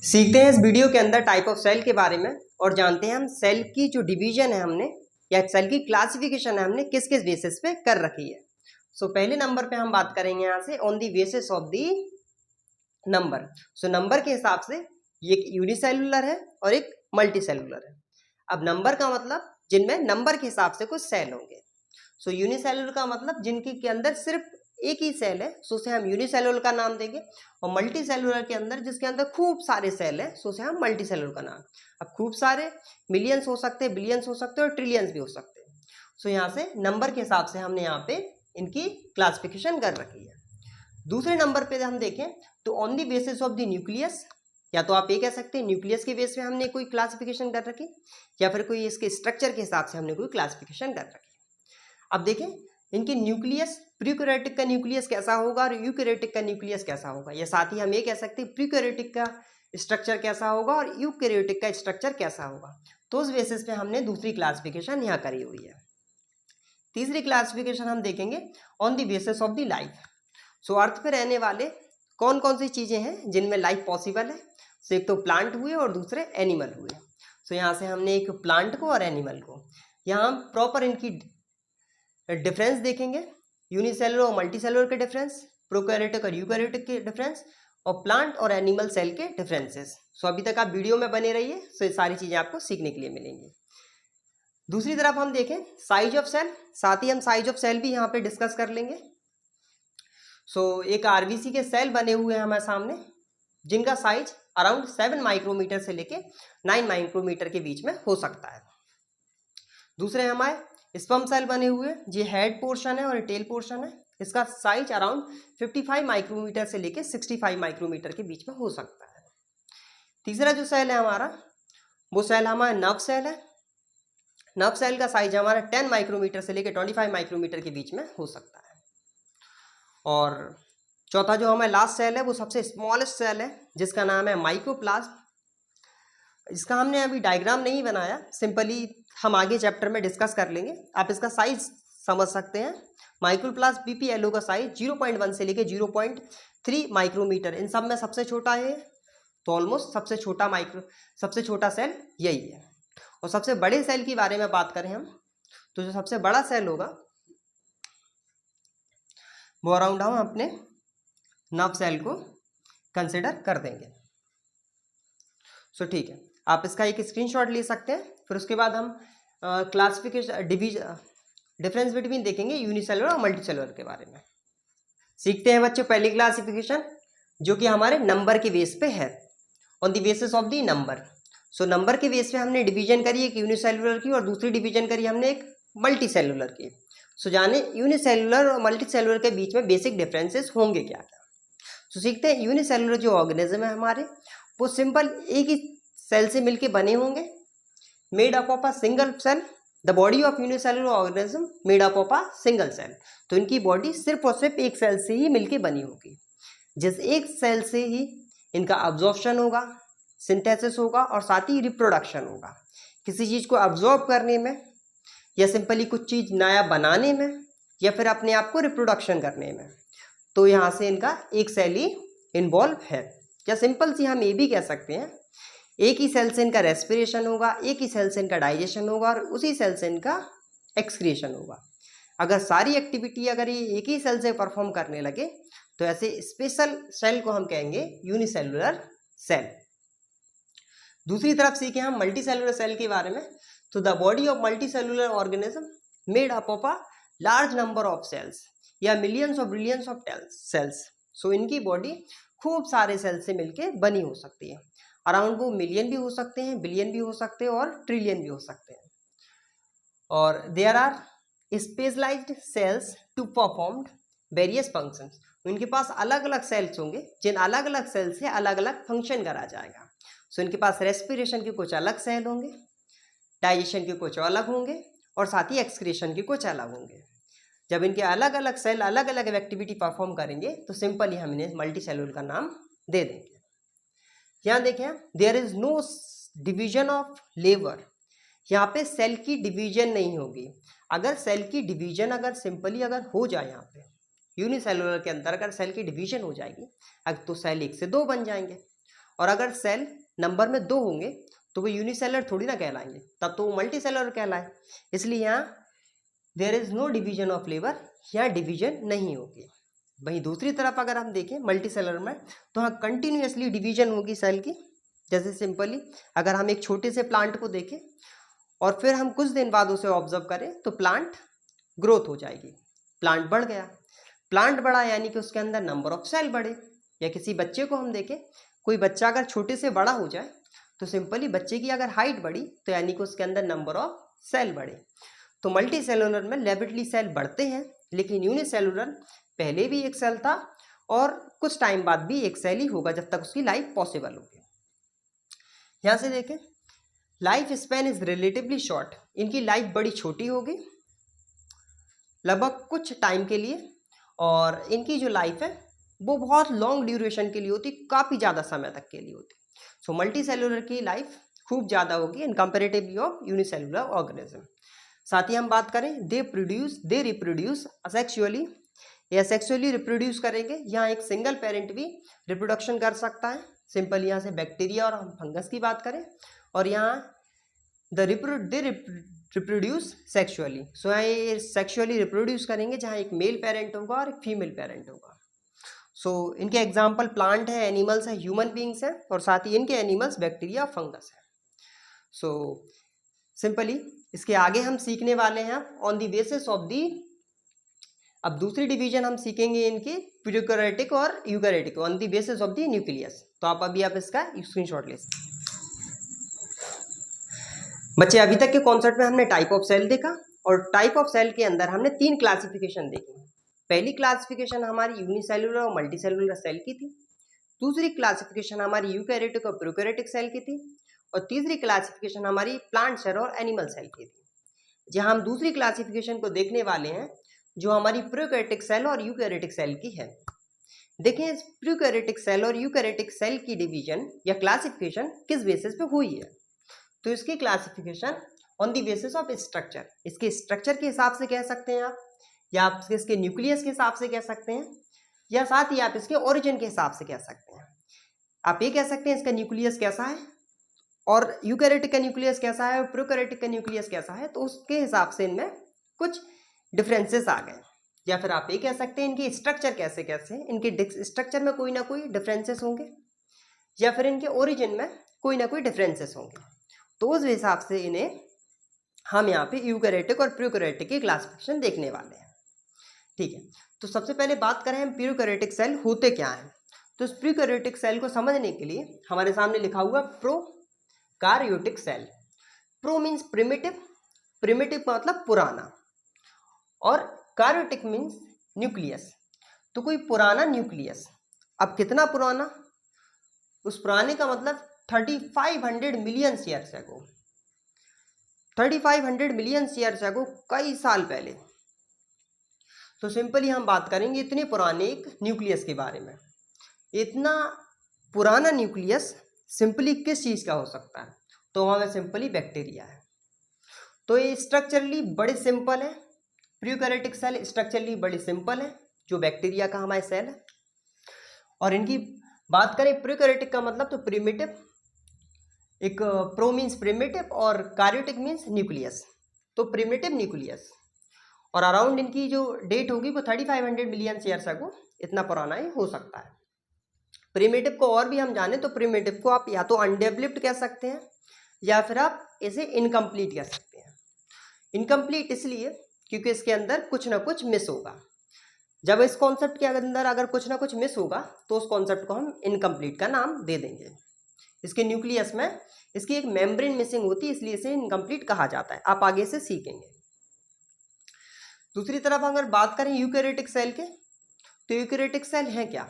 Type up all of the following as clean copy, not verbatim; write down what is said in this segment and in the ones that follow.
सीखते हैं इस वीडियो के अंदर टाइप ऑफ सेल के बारे में और जानते हैं हम सेल की जो डिवीजन है हमने या सेल की क्लासिफिकेशन है हमने किस किस बेसिस पे कर रखी है। पहले नंबर पे हम बात करेंगे यहाँ से on the basis of the number. Number के हिसाब से ये एक यूनिसेलुलर है और एक मल्टी सेलुलर है। अब नंबर का मतलब जिनमें नंबर के हिसाब से कुछ सेल होंगे। यूनिसेलुलर का मतलब जिनके के अंदर सिर्फ एक ही सेल है, उसे हम यूनिसेलुलर का नाम देंगे। और मल्टी सेलुलर के अंदर जिसके अंदर खूब सारे सेल है, उसे हम मल्टी सेलुलर का नाम। अब खूब सारे मिलियंस हो सकते हैं, बिलियंस हो सकते हैं और ट्रिलियंस भी हो सकते हैं। यहाँ से नंबर के हिसाब से हमने यहाँ पे इनकी क्लासिफिकेशन कर रखी है। दूसरे नंबर पे हम देखें तो on the basis of the nucleus, या तो आप ये कह सकते हैं न्यूक्लियस के बेस पे हमने कोई क्लासिफिकेशन कर रखी, या फिर कोई इसके स्ट्रक्चर के हिसाब से हमने कोई क्लासिफिकेशन कर रखी। अब देखें इनके न्यूक्लियस, प्रीकैरियोटिक का न्यूक्लियस कैसा होगा और यूकैरियोटिक का न्यूक्लियस कैसा होगा, या साथ ही हम ये कह सकते हैं प्रीकैरियोटिक का स्ट्रक्चर कैसा होगा और यूकैरियोटिक का स्ट्रक्चर कैसा होगा। तो उस बेसिस पे हमने दूसरी क्लासिफिकेशन यहाँ करी हुई है। तीसरी क्लासिफिकेशन हम देखेंगे on the basis of the life. Earth पे रहने वाले कौन कौन सी चीजें हैं जिनमें लाइफ पॉसिबल है। एक तो प्लांट हुए और दूसरे एनिमल हुए। यहाँ से हमने एक प्लांट को और एनिमल को, यहाँ हम प्रॉपर इनकी डिफरेंस देखेंगे, यूनिसेलुलर और मल्टी सेलुलर के डिफरेंस, प्रोकैरियोटिक और यूकैरियोटिक के डिफरेंस, और प्लांट और एनिमल सेल के डिफरेंसेस। अभी तक आप वीडियो में बने रहिए, ये सारी चीजें आपको सीखने के लिए मिलेंगी। दूसरी तरफ हम देखें साइज ऑफ सेल, साथ ही हम साइज ऑफ सेल भी यहाँ पे डिस्कस कर लेंगे। एक आरबीसी के सेल बने हुए हैं हमारे सामने जिनका साइज अराउंड 7 माइक्रोमीटर से लेके 9 माइक्रोमीटर के बीच में हो सकता है। दूसरे हमारे स्पर्म सेल बने हुए, ये हेड पोर्शन है और टेल पोर्शन है, इसका साइज अराउंड 55 माइक्रोमीटर से लेके 65 माइक्रोमीटर के बीच में हो सकता है। तीसरा जो सेल है हमारा, वो सेल हमारा नर्व सेल है। नर्व सेल का साइज हमारा 10 माइक्रोमीटर से लेके 25 माइक्रोमीटर के बीच में हो सकता है। और चौथा जो हमारा लास्ट सेल है वो सबसे स्मॉलेस्ट सेल है जिसका नाम है माइक्रोप्लाज्म। इसका हमने अभी डायग्राम नहीं बनाया, सिंपली हम आगे चैप्टर में डिस्कस कर लेंगे। आप इसका साइज समझ सकते हैं। माइक्रोप्लाज्म पीपीएलओ का साइज 0.1 से लेके 0.3 माइक्रोमीटर, इन सब में सबसे छोटा है। तो ऑलमोस्ट सबसे छोटा सेल यही है। और सबसे बड़े सेल की बारे में बात करें हम, तो जो सबसे बड़ा सेल होगा वो अराउंड हम अपने नर्व सेल को कंसिडर कर देंगे। ठीक है, आप इसका एक स्क्रीनशॉट ले सकते हैं। फिर उसके बाद हम क्लासिफिकेशन डिफरेंस बिटवीन देखेंगे यूनिसेलुलर और मल्टीसेलुलर के बारे में। सीखते हैं बच्चों पहली क्लासिफिकेशन जो कि हमारे नंबर के बेस पे है, on the basis of the number. Number के बेस पे हमने डिवीजन करी एक यूनिसेलुलर की और दूसरी डिवीजन करी हमने एक मल्टी सेलुलर की। जाने यूनिसेलुलर और मल्टी सेलुलर के बीच में बेसिक डिफरेंसेस होंगे क्या क्या। सीखते हैं यूनिसेलुलर जो ऑर्गेनिज्म है हमारे, वो सिंपल एक ही सेल से मिलके बने होंगे, made up of a single cell. The body of unicellular organism made up of a single cell. तो इनकी बॉडी सिर्फ और सिर्फ एक सेल से ही मिलके बनी होगी। जिस एक सेल से ही इनका अब्जॉर्प्शन होगा, सिंथेसिस होगा और साथ ही रिप्रोडक्शन होगा। किसी चीज को अब्जॉर्ब करने में, या सिंपली कुछ चीज नया बनाने में, या फिर अपने आप को रिप्रोडक्शन करने में, तो यहाँ से इनका एक सेल ही इन्वॉल्व है। या सिंपल सी हम ये भी कह सकते हैं एक ही सेल से इनका रेस्पिरेशन होगा, एक ही सेल से इनका डाइजेशन होगा और उसी सेल से इनका एक्सक्रीशन होगा। अगर सारी एक्टिविटी अगर ये एक ही सेल से परफॉर्म करने लगे तो ऐसे स्पेशल सेल को हम कहेंगे यूनिसेलुलर सेल। दूसरी तरफ सीखे हम मल्टी सेलुलर सेल के बारे में। तो the body of multi cellular organism made up of a large number of cells या millions of billions of cells. इनकी बॉडी खूब सारे सेल से मिलके बनी हो सकती है। अराउंड वो मिलियन भी हो सकते हैं, बिलियन भी हो सकते हैं और ट्रिलियन भी हो सकते हैं। और there are specialised cells to perform various functions. इनके पास अलग अलग सेल्स होंगे जिन अलग अलग सेल से अलग अलग फंक्शन करा जाएगा। इनके पास रेस्पिरेशन के कुछ अलग सेल होंगे, डाइजेशन के कुछ अलग होंगे और साथ ही एक्सक्रीशन के कुछ अलग होंगे। जब इनके अलग अलग सेल अलग अलग एक्टिविटी परफॉर्म करेंगे तो सिंपली हम इन्हें मल्टी सेलुलर का नाम दे देंगे। यहाँ देखें there is no division of labour. यहाँ पे सेल की डिवीजन नहीं होगी। अगर सेल की डिवीजन अगर सिंपली अगर हो जाए, यहाँ पे यूनिसेलुलर के अंदर अगर सेल की डिवीजन हो जाएगी तो सेल 1 से 2 बन जाएंगे और अगर सेल नंबर में 2 होंगे तो वो यूनिसेलर थोड़ी ना कहलाएंगे, तब तो वो मल्टी सेलर कहलाए। इसलिए यहाँ there is no division of labour, यहाँ डिवीजन नहीं होगी। वहीं दूसरी तरफ अगर हम देखें मल्टी सेलर में तो हाँ कंटिन्यूसली डिवीजन होगी सेल की। जैसे सिंपली अगर हम एक छोटे से प्लांट को देखें और फिर हम कुछ दिन बाद उसे ऑब्जर्व करें तो प्लांट ग्रोथ हो जाएगी, प्लांट बढ़ गया, प्लांट बढ़ा यानी कि उसके अंदर नंबर ऑफ सेल बढ़े। या किसी बच्चे को हम देखें, कोई बच्चा अगर छोटे से बड़ा हो जाए तो सिंपली बच्चे की अगर हाइट बढ़ी तो यानी कि उसके अंदर नंबर ऑफ सेल बढ़े। तो मल्टी सेलुलर में रैपिडली सेल बढ़ते हैं, लेकिन यूनिसेलुलर पहले भी एक सेल था और कुछ टाइम बाद भी एक सेल ही होगा जब तक उसकी लाइफ पॉसिबल होगी। यहाँ से देखें life span is relatively short, इनकी लाइफ बड़ी छोटी होगी लगभग कुछ टाइम के लिए, और इनकी जो लाइफ है वो बहुत लॉन्ग ड्यूरेशन के लिए होती, काफ़ी ज़्यादा समय तक के लिए होती। सो मल्टी सेलुलर की लाइफ खूब ज़्यादा होगी इन कंपेरेटिवली ऑफ यूनिसेलुलर ऑर्गेनिज्म। साथ ही हम बात करें दे रिप्रोड्यूस असेक्सुअली, या सेक्सुअली रिप्रोड्यूस करेंगे। यहाँ एक सिंगल पेरेंट भी रिप्रोडक्शन कर सकता है, सिंपल यहाँ से बैक्टीरिया और हम फंगस की बात करें, और यहाँ दे रिप्रोड्यूस सेक्सुअली। सो यहाँ ये सेक्सुअली रिप्रोड्यूस करेंगे जहाँ एक मेल पेरेंट होगा और एक फीमेल पेरेंट होगा। सो इनके एग्जाम्पल प्लांट है, एनिमल्स है, ह्यूमन बींग्स हैं, और साथ ही इनके एनिमल्स बैक्टीरिया फंगस है। सो सिंपली इसके आगे हम सीखने वाले हैं on the basis of the, अब दूसरी डिवीजन हम सीखेंगे इनकी प्रोकैरियोटिक और eukaryotic on the basis of the nucleus. तो आप इसका स्क्रीनशॉट ले सकते हैं। बच्चे अभी तक के कॉन्सेप्ट में हमने टाइप ऑफ सेल देखा, और टाइप ऑफ सेल के अंदर हमने 3 क्लासिफिकेशन देखी। पहली क्लासिफिकेशन हमारी यूनिसेलुलर और मल्टीसेलुलर सेल की थी, दूसरी क्लासिफिकेशन हमारी यूकैरियोटिक और प्रोकैरियोटिक सेल की थी, और तीसरी क्लासिफिकेशन हमारी प्लांट सेल और एनिमल सेल की थी। जहां हम दूसरी क्लासिफिकेशन को देखने वाले हैं जो हमारी प्रोकैरियोटिक सेल और यूकैरियोटिक सेल की है। देखें इस प्रोकैरियोटिक सेल और यूकैरियोटिक सेल की डिवीजन या क्लासिफिकेशन किस बेसिस पे हुई है। तो इसकी classification on the basis of structure, इसके स्ट्रक्चर के हिसाब से कह सकते हैं आप, या आप इसके न्यूक्लियस के हिसाब से कह सकते हैं, या साथ ही आप इसके ओरिजिन के हिसाब से कह सकते हैं। आप ये कह सकते हैं इसका न्यूक्लियस कैसा है, और यूकैरियोटिक का न्यूक्लियस कैसा है और प्रोकैरियोटिक का न्यूक्लियस कैसा है, तो उसके हिसाब से इनमें कुछ डिफरेंसेस आ गए। या फिर आप ये कह सकते हैं इनके स्ट्रक्चर कैसे कैसे, इनके स्ट्रक्चर में कोई ना कोई डिफरेंसेस होंगे, या फिर इनके ओरिजिन में कोई ना कोई डिफरेंसेस होंगे। तो उस हिसाब से इन्हें हम यहाँ पे यूकैरियोटिक और प्रोकैरियोटिक की क्लासिफिकेशन देखने वाले हैं। ठीक है, तो सबसे पहले बात करें हम प्रोकैरियोटिक सेल होते क्या हैं। तो इस प्रोकैरियोटिक सेल को समझने के लिए हमारे सामने लिखा हुआ prokaryotic cell. Pro means primitive, primitive का मतलब पुराना, और कैरियोटिक मीन्स न्यूक्लियस। तो कोई पुराना न्यूक्लियस, अब कितना पुराना, उस पुराने का मतलब 3500 million years ago, 3500 million years ago, कई साल पहले। तो सिंपली हम बात करेंगे इतने पुराने एक न्यूक्लियस के बारे में। इतना पुराना न्यूक्लियस सिंपली किस चीज़ का हो सकता है, तो हमें सिंपली बैक्टीरिया है। तो ये स्ट्रक्चरली बड़े सिंपल है, प्रोकैरियोटिक सेल स्ट्रक्चरली बड़े सिंपल है जो बैक्टीरिया का हमारे सेल है। और इनकी बात करें प्रोकैरियोटिक का मतलब तो प्रिमिटिव, एक प्रो मीन्स प्रिमिटिव और कैरियोटिक मीन्स न्यूक्लियस, तो प्रिमिटिव न्यूक्लियस। और अराउंड इनकी जो डेट होगी वो 3500 मिलियन ईयर्स अगो, इतना पुराना ही हो सकता है। प्रिमिटिव को और भी हम जाने तो प्रिमिटिव को आप या तो अनडेवलप्ड कह सकते हैं, या फिर आप इसे इनकम्प्लीट कह सकते हैं। इनकम्प्लीट इसलिए क्योंकि इसके अंदर कुछ ना कुछ मिस होगा। जब इस कॉन्सेप्ट के अंदर अगर कुछ ना कुछ मिस होगा तो उस कॉन्सेप्ट को हम इनकम्प्लीट का नाम दे देंगे। इसके न्यूक्लियस में इसकी एक मेम्ब्रेन मिसिंग होती है, इसलिए इसे इनकम्प्लीट कहा जाता है। आप आगे से सीखेंगे। दूसरी तरफ अगर बात करें यूकैरियोटिक सेल के, तो यूकैरियोटिक सेल है क्या,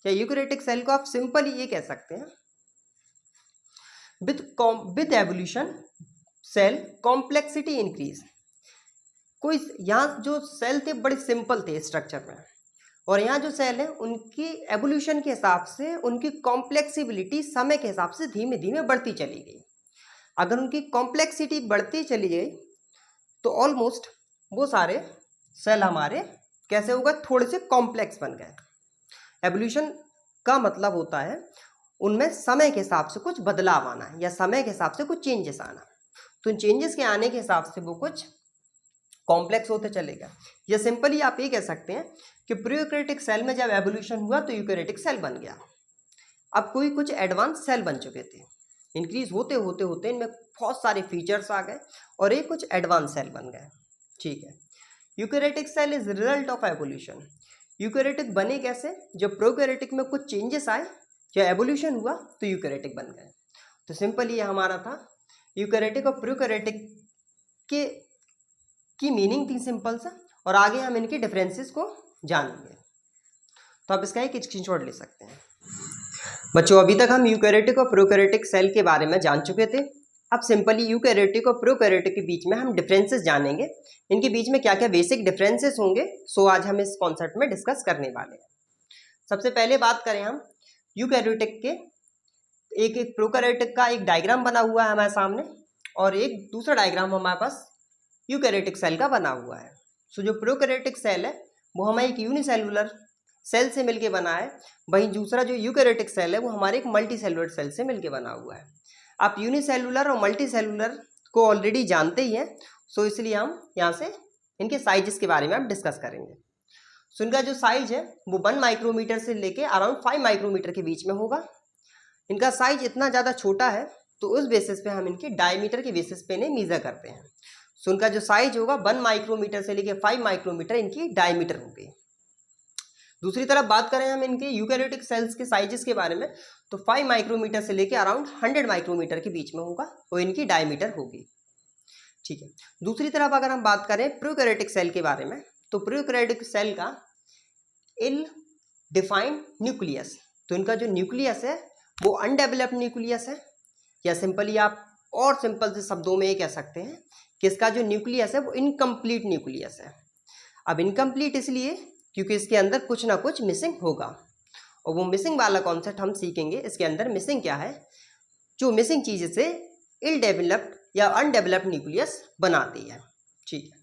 या यूकैरियोटिक सेल को आप सिंपली ये कह सकते हैं with evolution cell complexity increase. कोई यहाँ जो सेल थे बड़े सिंपल थे स्ट्रक्चर में, और यहाँ जो सेल है उनकी एवोल्यूशन के हिसाब से उनकी कॉम्प्लेक्सिबिलिटी समय के हिसाब से धीमे धीमे बढ़ती चली गई। अगर उनकी कॉम्प्लेक्सिटी बढ़ती चली गई तो ऑलमोस्ट वो सारे सेल हमारे कैसे हो गए, थोड़े से कॉम्प्लेक्स बन गए। एवोल्यूशन का मतलब होता है उनमें समय के हिसाब से कुछ बदलाव आना या समय के हिसाब से कुछ चेंजेस आना। तो इन चेंजेस के आने के हिसाब से वो कुछ कॉम्प्लेक्स होते चलेगा। या सिंपली आप ये कह सकते हैं कि प्रोकैरियोटिक सेल में जब एवोल्यूशन हुआ तो यूकैरियोटिक सेल बन गया। अब कोई कुछ एडवांस सेल बन चुके थे, इंक्रीज होते होते होते इनमें बहुत सारे फीचर्स आ गए और ये कुछ एडवांस सेल बन गए। ठीक है, eukaryotic cell is result of evolution. Eukaryotic बने कैसे? जब प्रोकैरियोटिक में कुछ चेंजेस आए या एवोल्यूशन हुआ तो यूकैरियोटिक बन गए। तो सिंपल ये हमारा था यूकैरियोटिक और प्रोकैरियोटिक के की मीनिंग थी सिंपल सा, और आगे हम इनके डिफरेंसेस को जानेंगे। तो आप इसका एक स्क्रीनशॉट ले सकते हैं। बच्चों अभी तक हम यूकैरियोटिक और प्रोकैरियोटिक सेल के बारे में जान चुके थे। अब सिंपली यूकैरियोटिक और प्रोकैरियोटिक के बीच में हम डिफरेंसेस जानेंगे, इनके बीच में क्या क्या बेसिक डिफरेंसेस होंगे। सो आज हम इस कॉन्सेप्ट में डिस्कस करने वाले हैं। सबसे पहले बात करें हम यूकैरियोटिक के, एक प्रोकैरियोटिक का एक डायग्राम बना हुआ है हमारे सामने और एक दूसरा डायग्राम हमारे पास यूकैरियोटिक सेल का बना हुआ है। सो जो प्रोकैरियोटिक सेल है वो हमारे एक यूनिसेलुलर सेल से मिलके बना है, वहीं दूसरा जो यूकैरियोटिक सेल है वो हमारे एक मल्टी सेलुलर सेल से मिलके बना हुआ है। आप यूनिसेलुलर और मल्टी सेलुलर को ऑलरेडी जानते ही हैं, सो इसलिए हम यहाँ से इनके साइजेस के बारे में हम डिस्कस करेंगे। सो इनका जो साइज है वो 1 माइक्रोमीटर से लेके अराउंड 5 माइक्रोमीटर के बीच में होगा। इनका साइज इतना ज़्यादा छोटा है तो उस बेसिस पे हम इनके डायमीटर के बेसिस पे इन्हें मीजर करते हैं। सो इनका जो साइज होगा 1 माइक्रोमीटर से लेके 5 माइक्रोमीटर इनकी डायमीटर होगी। दूसरी तरफ बात करें हम इनके यूकैरियोटिक सेल्स के साइजेस के बारे में, तो 5 माइक्रोमीटर से लेके अराउंड 100 माइक्रोमीटर के बीच में होगा वो इनकी डायमीटर होगी। ठीक है, दूसरी तरफ अगर हम बात करें प्रोकैरियोटिक सेल के बारे में, तो प्रोकैरियोटिक सेल का इल डिफाइंड न्यूक्लियस, तो इनका जो न्यूक्लियस है वो अनडेवलप्ड न्यूक्लियस है, या सिंपली आप और सिंपल से शब्दों में ये कह सकते हैं कि इसका जो न्यूक्लियस है वो इनकम्प्लीट न्यूक्लियस है। अब इनकम्प्लीट इसलिए क्योंकि इसके अंदर कुछ ना कुछ मिसिंग होगा, और वो मिसिंग वाला कॉन्सेप्ट हम सीखेंगे। इसके अंदर मिसिंग क्या है, जो मिसिंग चीज़ से इल डेवलप्ड या अनडेवलप्ड न्यूक्लियस बनाती है। ठीक है,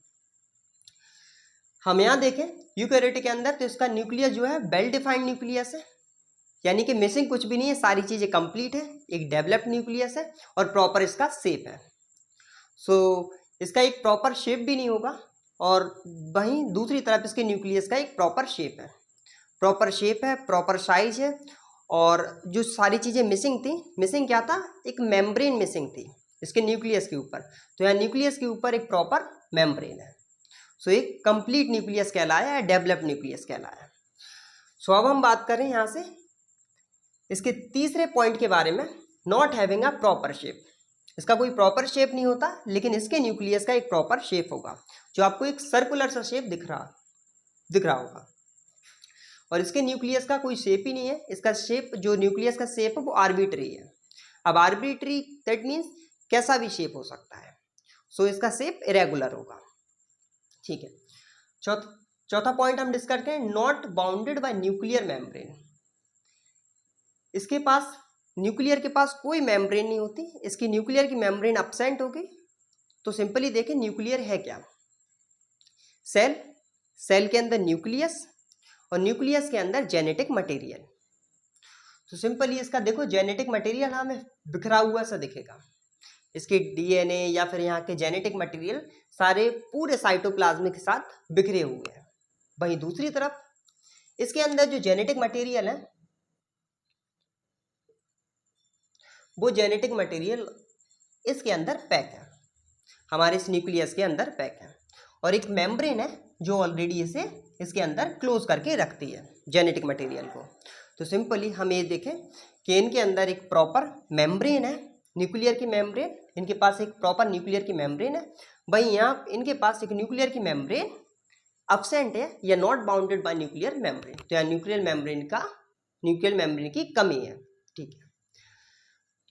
हम यहाँ देखें यूकैरियोटिक के अंदर तो इसका न्यूक्लियस जो है वेल डिफाइंड न्यूक्लियस है, यानी कि मिसिंग कुछ भी नहीं है, सारी चीज़ें कंप्लीट है, एक डेवलप्ड न्यूक्लियस है और प्रॉपर इसका शेप है। सो इसका एक प्रॉपर शेप भी नहीं होगा, और वहीं दूसरी तरफ इसके न्यूक्लियस का एक प्रॉपर शेप है, प्रॉपर साइज है। और जो सारी चीज़ें मिसिंग थी, मिसिंग क्या था, एक मेम्ब्रेन मिसिंग थी इसके न्यूक्लियस के ऊपर, तो यहाँ न्यूक्लियस के ऊपर एक प्रॉपर मेम्ब्रेन है। सो एक कंप्लीट न्यूक्लियस कहलाया या डेवलप्ड न्यूक्लियस कहलाया। सो अब हम बात करें यहाँ से इसके तीसरे पॉइंट के बारे में, not having a proper shape. इसका कोई प्रॉपर शेप नहीं होता, लेकिन इसके न्यूक्लियस का एक प्रॉपर शेप होगा, जो आपको एक सर्कुलर सा शेप दिख रहा होगा। और इसके न्यूक्लियस का कोई शेप ही नहीं है, इसका शेप, जो न्यूक्लियस का शेप है वो आर्बिट्री है। अब आर्बिट्री दैट मीन्स कैसा भी शेप हो सकता है, सो इसका शेप इरेगुलर होगा। ठीक है, चौथा पॉइंट हम डिस्कस करें, not bounded by nuclear membrane. इसके पास, न्यूक्लियर के पास कोई मेम्ब्रेन नहीं होती, इसकी न्यूक्लियर की मेम्ब्रेन एब्सेंट होगी। तो सिंपली देखें न्यूक्लियर है क्या, सेल के अंदर न्यूक्लियस और न्यूक्लियस के अंदर जेनेटिक मटेरियल। तो सिंपली इसका देखो जेनेटिक मटेरियल हमें बिखरा हुआ सा दिखेगा, इसके डीएनए या फिर यहाँ के जेनेटिक मटेरियल सारे पूरे साइटोप्लाज्म के साथ बिखरे हुए हैं। वहीं दूसरी तरफ इसके अंदर जो जेनेटिक मटेरियल है वो जेनेटिक मटेरियल इसके अंदर पैक है, हमारे इस न्यूक्लियस के अंदर पैक है, और एक मेम्ब्रेन है जो ऑलरेडी इसे इसके अंदर क्लोज करके रखती है जेनेटिक मटेरियल को। तो सिंपली हम ये देखें कि इनके अंदर एक प्रॉपर मेम्ब्रेन है, न्यूक्लियर की मेम्ब्रेन, इनके पास एक प्रॉपर न्यूक्लियर की मेम्ब्रेन है। वहीं यहाँ इनके पास एक न्यूक्लियर की मेम्ब्रेन एब्सेंट है या not bounded by nuclear membrane, तो यहाँ न्यूक्लियर मेम्ब्रेन की कमी है। ठीक है,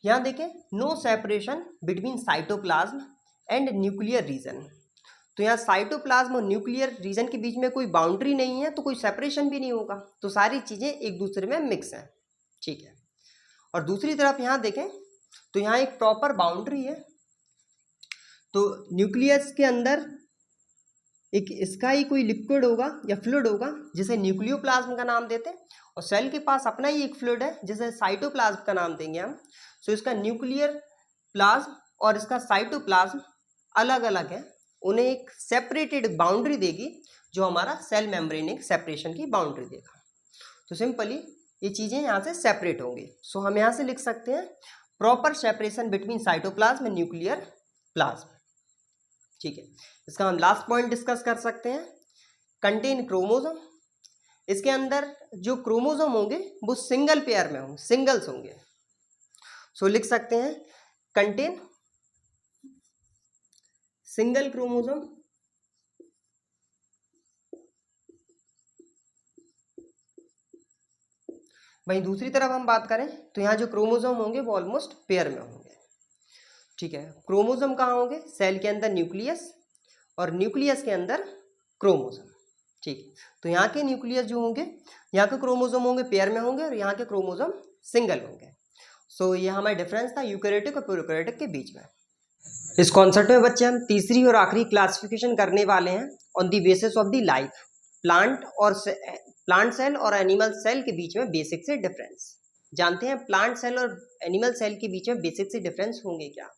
यहाँ देखें no separation between cytoplasm and nuclear region. तो यहाँ साइटोप्लाज्म और न्यूक्लियर रीजन के बीच में कोई बाउंड्री नहीं है, तो कोई सेपरेशन भी नहीं होगा, तो सारी चीज़ें एक दूसरे में मिक्स हैं। ठीक है, और दूसरी तरफ यहाँ देखें तो यहाँ एक प्रॉपर बाउंड्री है, तो न्यूक्लियस के अंदर एक इसका ही कोई लिक्विड होगा या फ्लूइड होगा जिसे न्यूक्लियोप्लाज्म का नाम देते हैं, और सेल के पास अपना ही एक फ्लूइड है जिसे साइटोप्लाज्म का नाम देंगे हम। सो इसका न्यूक्लियर प्लाज्म और इसका साइटोप्लाज्म अलग अलग है, उन्हें एक सेपरेटेड बाउंड्री देगी जो हमारा सेल मेम्ब्रेन एक सेपरेशन की बाउंड्री देगा। तो सिंपली ये चीज़ें यहाँ से सेपरेट होंगी। सो हम यहाँ से लिख सकते हैं proper separation between cytoplasm and nuclear plasm. ठीक है, इसका हम लास्ट पॉइंट डिस्कस कर सकते हैं, कंटेन क्रोमोसोम। इसके अंदर जो क्रोमोसोम होंगे वो सिंगल पेयर में होंगे, सिंगल्स होंगे। सो लिख सकते हैं कंटेन सिंगल क्रोमोसोम वहीं दूसरी तरफ हम बात करें तो यहाँ जो क्रोमोसोम होंगे वो ऑलमोस्ट पेयर में होंगे। ठीक है, क्रोमोसोम कहाँ होंगे? सेल के अंदर न्यूक्लियस और न्यूक्लियस के अंदर क्रोमोसोम। ठीक है, तो यहाँ के न्यूक्लियस जो होंगे, यहाँ के क्रोमोसोम होंगे पेयर में होंगे और यहाँ के क्रोमोसोम सिंगल होंगे। सो ये हमारा डिफरेंस था यूकैरियोटिक और प्रोकैरियोटिक के बीच में। इस कॉन्सेप्ट में बच्चे हम तीसरी और आखिरी क्लासिफिकेशन करने वाले हैं on the basis of the life, plant cell और एनिमल सेल के बीच में बेसिक से डिफरेंस जानते हैं। प्लांट सेल और एनिमल सेल के बीच में बेसिक से डिफरेंस होंगे क्या?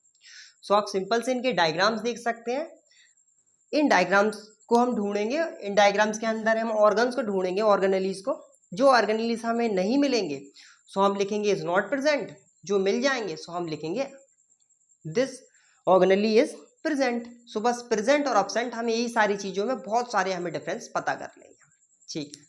सो आप सिंपल से इनके डायग्राम्स देख सकते हैं। इन डायग्राम्स को हम ढूंढेंगे, इन डायग्राम्स के अंदर हम ऑर्गन्स को ढूंढेंगे, ऑर्गेनेलीज को। जो ऑर्गेनेलीज हमें नहीं मिलेंगे सो हम लिखेंगे इज नॉट प्रेजेंट, जो मिल जाएंगे सो हम लिखेंगे दिस ऑर्गेनेली इज प्रेजेंट। सो बस प्रेजेंट और एब्सेंट, हमें यही सारी चीजों में बहुत सारे हमें डिफरेंस पता कर लेंगे। ठीक है,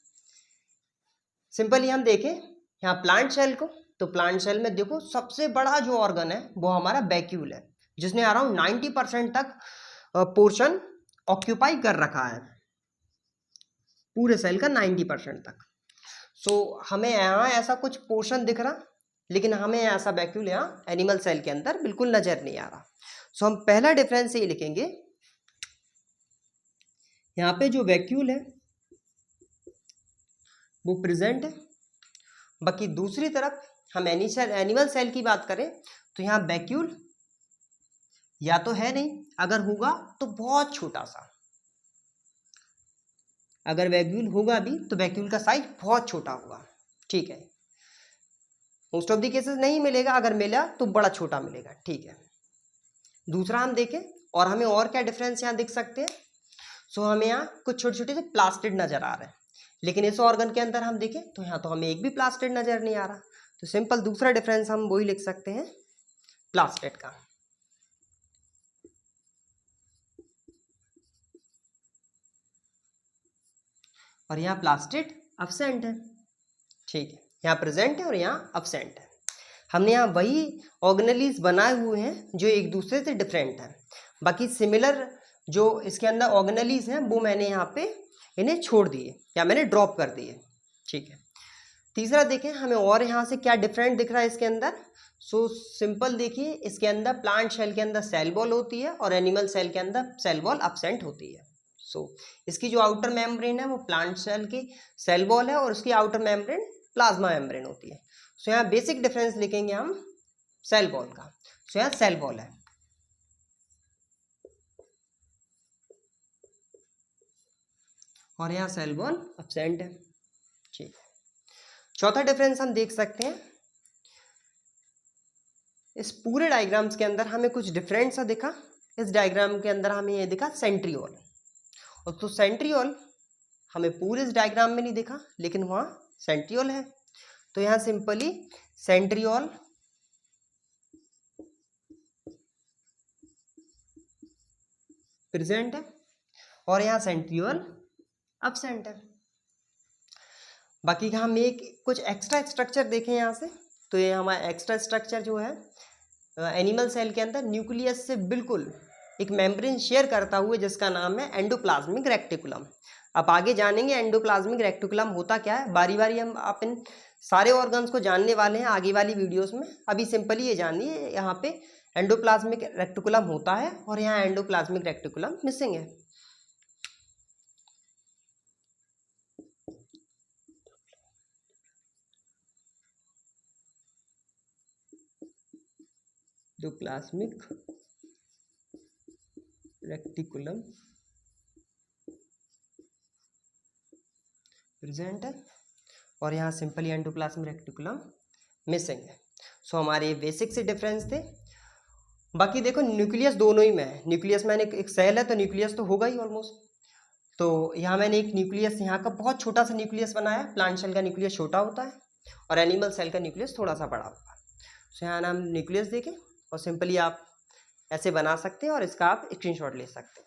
सिंपली हम देखें यहाँ प्लांट सेल को, तो प्लांट सेल में देखो सबसे बड़ा जो ऑर्गन है वो हमारा वैक्यूल है, जिसने अराउंड 90% तक पोर्शन ऑक्यूपाई कर रखा है, पूरे सेल का 90% तक। सो हमें यहाँ ऐसा कुछ पोर्शन दिख रहा, लेकिन हमें ऐसा वैक्यूल यहाँ एनिमल सेल के अंदर बिल्कुल नजर नहीं आ रहा। सो हम पहला डिफरेंस ये लिखेंगे, यहाँ पे जो वैक्यूल है वो प्रेजेंट है। बाकी दूसरी तरफ हम एनिमल सेल की बात करें तो यहाँ वैक्यूल या तो है नहीं, अगर होगा तो बहुत छोटा सा, अगर वैक्यूल होगा भी तो वैक्यूल का साइज बहुत छोटा होगा। ठीक है, मोस्ट ऑफ द केसेस नहीं मिलेगा, अगर मिला तो बड़ा छोटा मिलेगा। ठीक है, दूसरा हम देखें और हमें और क्या डिफरेंस यहाँ दिख सकते हैं। सो हमें यहाँ कुछ छोटे छोटे से प्लास्टिड नजर आ रहे हैं, लेकिन इस ऑर्गन के अंदर हम देखें तो यहाँ तो हमें एक भी प्लास्टिड नजर नहीं आ रहा। तो सिंपल दूसरा डिफरेंस हम वही लिख सकते हैं प्लास्टिड का। और यहाँ प्लास्टिड एब्सेंट है। ठीक है, यहाँ प्रेजेंट है और यहाँ एब्सेंट है। हमने यहाँ वही ऑर्गेनेलीज बनाए हुए हैं जो एक दूसरे से डिफरेंट है, बाकी सिमिलर जो इसके अंदर ऑर्गेनेलीज हैं वो मैंने यहाँ पे इन्हें छोड़ दिए या मैंने ड्रॉप कर दिए। ठीक है, तीसरा देखें हमें और यहाँ से क्या डिफरेंट दिख रहा है इसके अंदर। सो सिंपल देखिए, इसके अंदर प्लांट सेल के अंदर सेल वॉल होती है और एनिमल सेल के अंदर सेल वॉल एब्सेंट होती है। सो इसकी जो आउटर मेम्ब्रेन है वो प्लांट सेल की सेल वॉल है और उसकी आउटर मेम्ब्रेन प्लाज्मा मेम्ब्रेन होती है। सो यहाँ बेसिक डिफरेंस लिखेंगे हम सेल वॉल का। सो यहाँ सेल वॉल है और यहाँ सेल वॉल एब्सेंट है। ठीक है, चौथा डिफरेंस हम देख सकते हैं, इस पूरे डायग्राम्स के अंदर हमें कुछ डिफरेंट सा दिखा। इस डायग्राम के अंदर हमें ये दिखा सेंट्रियोल, और तो सेंट्रियोल हमें पूरे इस डायग्राम में नहीं दिखा, लेकिन वहाँ सेंट्रियोल है। तो यहाँ सिंपली सेंट्रियोल प्रेजेंट है और यहाँ सेंट्रियोल एब्सेंट है। बाकी का हम एक कुछ एक्स्ट्रा स्ट्रक्चर देखें यहाँ से, तो ये हमारा एक्स्ट्रा स्ट्रक्चर जो है एनिमल सेल के अंदर न्यूक्लियस से बिल्कुल एक मेम्ब्रेन शेयर करता हुआ जिसका नाम है एंडोप्लाज्मिक रेक्टिकुलम। आप आगे जानेंगे एंडोप्लाज्मिक रेक्टिकुलम होता क्या है, बारी बारी हम आप इन सारे ऑर्गन्स को जानने वाले हैं आगे वाली वीडियोस में। अभी सिंपली ये जानिए यहाँ पे एंडोप्लाज्मिक रेक्टिकुलम होता है और यहाँ एंडोप्लाज्मिक रेक्टिकुलम मिसिंग है। एंडोप्लाज्मिक रेक्टिकुलम प्रेजेंट है और यहाँ सिंपली एंडोप्लाज्म रेटिकुलम मिसिंग है। सो हमारे बेसिक से डिफरेंस थे। बाकी देखो न्यूक्लियस दोनों ही में है, न्यूक्लियस मैंने एक सेल है तो न्यूक्लियस तो होगा ही ऑलमोस्ट। तो यहाँ मैंने एक न्यूक्लियस यहाँ का बहुत छोटा सा न्यूक्लियस बनाया, प्लांट सेल का न्यूक्लियस छोटा होता है और एनिमल सेल का न्यूक्लियस थोड़ा सा बड़ा होता है। तो यहाँ हम न्यूक्लियस देखें और सिंपली आप ऐसे बना सकते हैं और इसका आप स्क्रीनशॉट ले सकते हैं।